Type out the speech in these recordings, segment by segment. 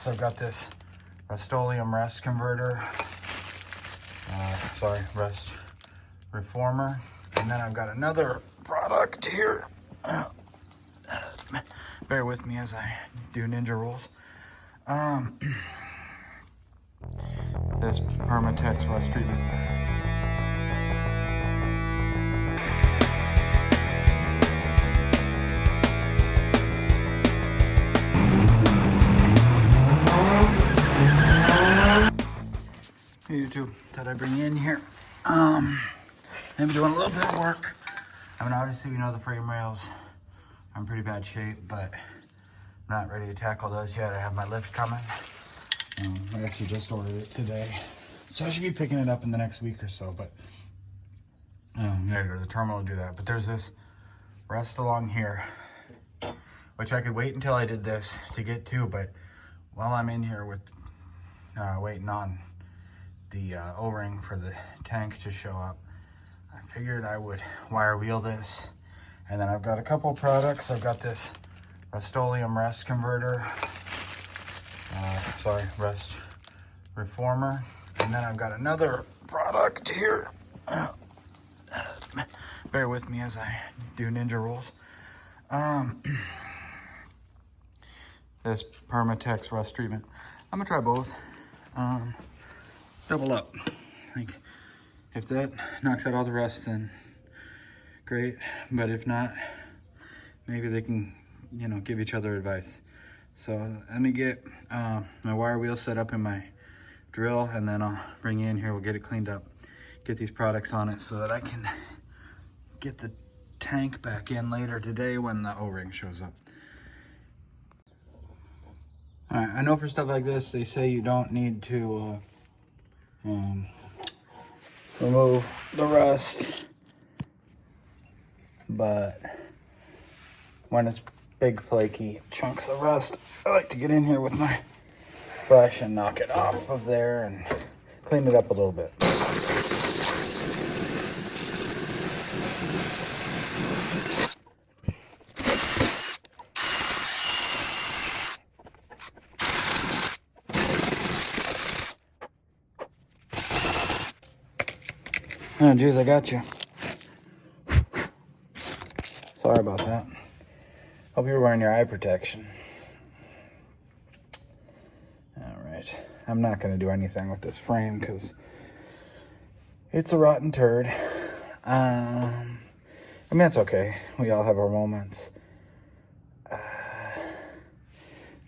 So I've got this Rust-Oleum rest converter, rest reformer, and then I've got another product here. Bear with me as I do ninja rolls. This Permatex rust treatment. Hey YouTube, thought I'd bring you in here. I'm doing a little bit of work. I mean, obviously we know the frame rails are in pretty bad shape, but I'm not ready to tackle those yet. I have my lift coming. I actually just ordered it today, so I should be picking it up in the next week or so, but I gotta go to the terminal to do that. But there's this rest along here, which I could wait until I did this to get to, but while I'm in here with waiting on the O-ring for the tank to show up, I figured I would wire wheel this. And then I've got a couple products. I've got this Rust-Oleum rest converter, rest reformer, and then I've got another product here. Bear with me as I do ninja rolls. This Permatex rust treatment. I'm gonna try both. Double up. Like, if that knocks out all the rust, then great. But if not, maybe they can, give each other advice. So let me get my wire wheel set up in my drill, and then I'll bring you in here. We'll get it cleaned up, get these products on it so that I can get the tank back in later today when the O-ring shows up. All right, I know for stuff like this, they say you don't need to remove the rust, but when it's big flaky chunks of rust, I like to get in here with my brush and knock it off of there and clean it up a little bit. Oh, geez, I got you. Sorry about that. Hope you're wearing your eye protection. All right. I'm not going to do anything with this frame because it's a rotten turd. I mean, that's okay. We all have our moments.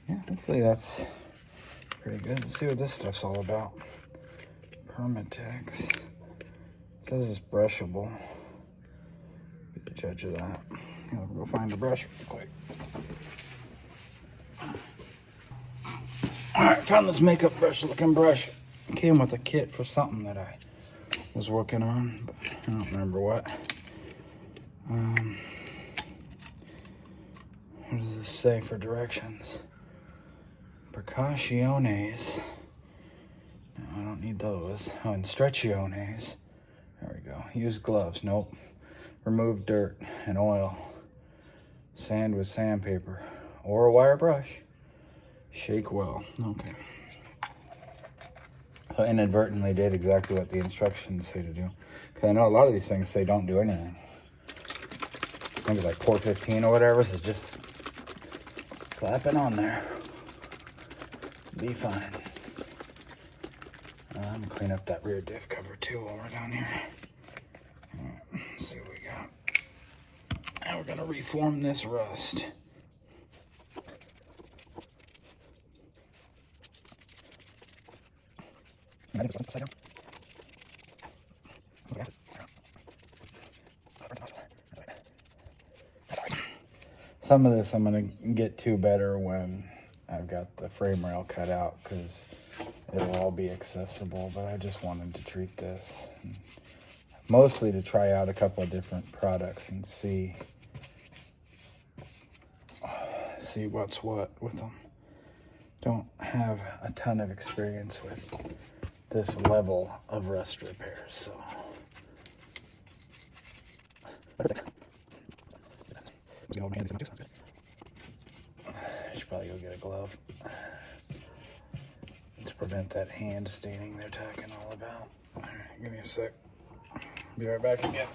Yeah, hopefully that's pretty good. Let's see what this stuff's all about. Permatex. It says it's brushable. Be the judge of that. I'll go find the brush real quick. Alright, found this makeup brush looking brush. It came with a kit for something that I was working on, but I don't remember what. What does this say for directions? Precautiones. No, I don't need those. Oh, and stretchiones. There we go. Use gloves. Nope. Remove dirt and oil. Sand with sandpaper or a wire brush. Shake well. Okay. So inadvertently did exactly what the instructions say to do. Because I know a lot of these things say don't do anything. I think it's like pour 15 or whatever. So just slap it on there. Be fine. I'm gonna clean up that rear diff cover too while we're down here. All right, let's see what we got. Now we're gonna reform this rust. Some of this I'm gonna get to better when I've got the frame rail cut out because it'll all be accessible, but I just wanted to treat this mostly to try out a couple of different products and see what's what with them. Don't have a ton of experience with this level of rust repairs, so. I should probably go get a glove. prevent that hand staining they're talking all about. All right, give me a sec. Be right back again.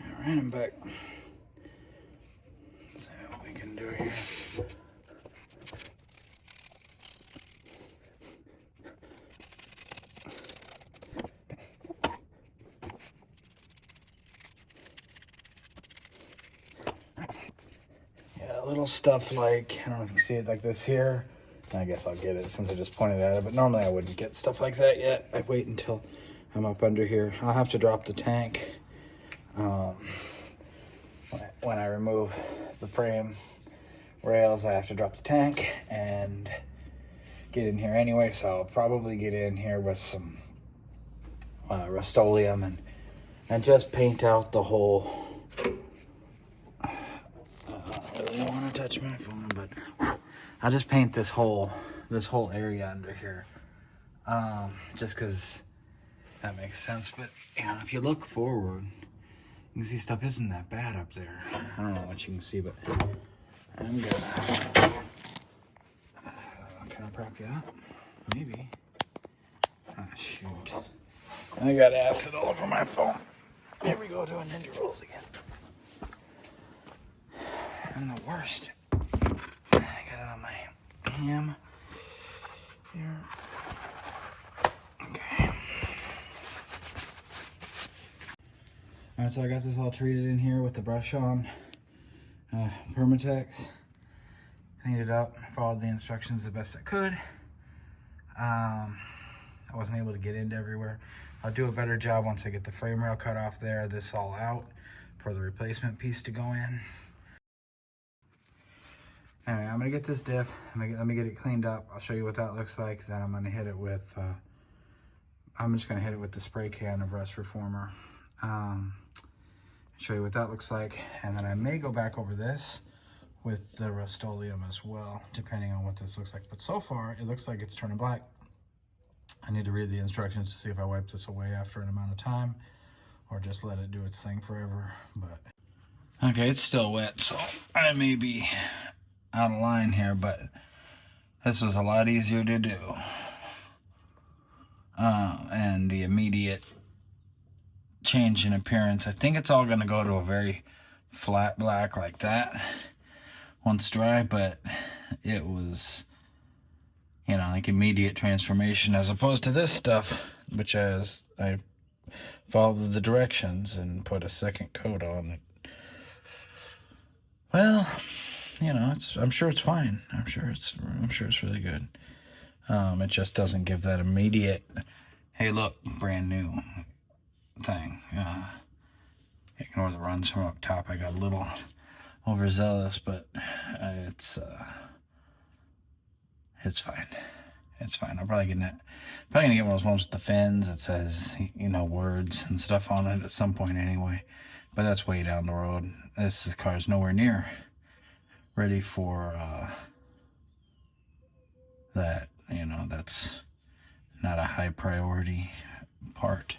All right, I'm back. Let's see what we can do here. Yeah, little stuff like, I don't know if you can see it like this here. I guess I'll get it since I just pointed at it, but normally I wouldn't get stuff like that yet. I wait until I'm up under here. I'll have to drop the tank when I remove the frame rails. I have to drop the tank and get in here anyway, so I'll probably get in here with some Rust-Oleum and just paint out the whole. I really don't want to touch my phone, but I'll just paint this whole area under here, just because that makes sense. But you know, if you look forward, you can see stuff isn't that bad up there. I don't know what you can see, but I'm gonna. Can I prop you up? Maybe. Ah, shoot. I got acid all over my phone. Here we go doing ninja rolls again. I'm the worst. I got it on my ham here. Okay. Alright, so I got this all treated in here with the brush on. Permatex. Cleaned it up, followed the instructions the best I could. I wasn't able to get into everywhere. I'll do a better job once I get the frame rail cut off there, this all out, for the replacement piece to go in. Anyway, I'm gonna get this diff. Let me get it cleaned up. I'll show you what that looks like. Then I'm gonna hit it with, I'm just gonna hit it with the spray can of Rust Reformer. Show you what that looks like. And then I may go back over this with the Rust-Oleum as well, depending on what this looks like. But so far, it looks like it's turning black. I need to read the instructions to see if I wipe this away after an amount of time or just let it do its thing forever. But okay, it's still wet, so I may be out of line here, but this was a lot easier to do. And the immediate change in appearance, I think it's all going to go to a very flat black like that once dry, but it was, you know, like immediate transformation, as opposed to this stuff, which as I followed the directions and put a second coat on it. Well, you know, I'm sure it's fine. I'm sure it's really good. It just doesn't give that immediate, hey look, brand new thing. Ignore the runs from up top. I got a little overzealous, but it's fine. It's fine. I'm probably gonna get one of those ones with the fins that says, you know, words and stuff on it at some point anyway. But that's way down the road. This car's nowhere near ready for that. You know, that's not a high priority part.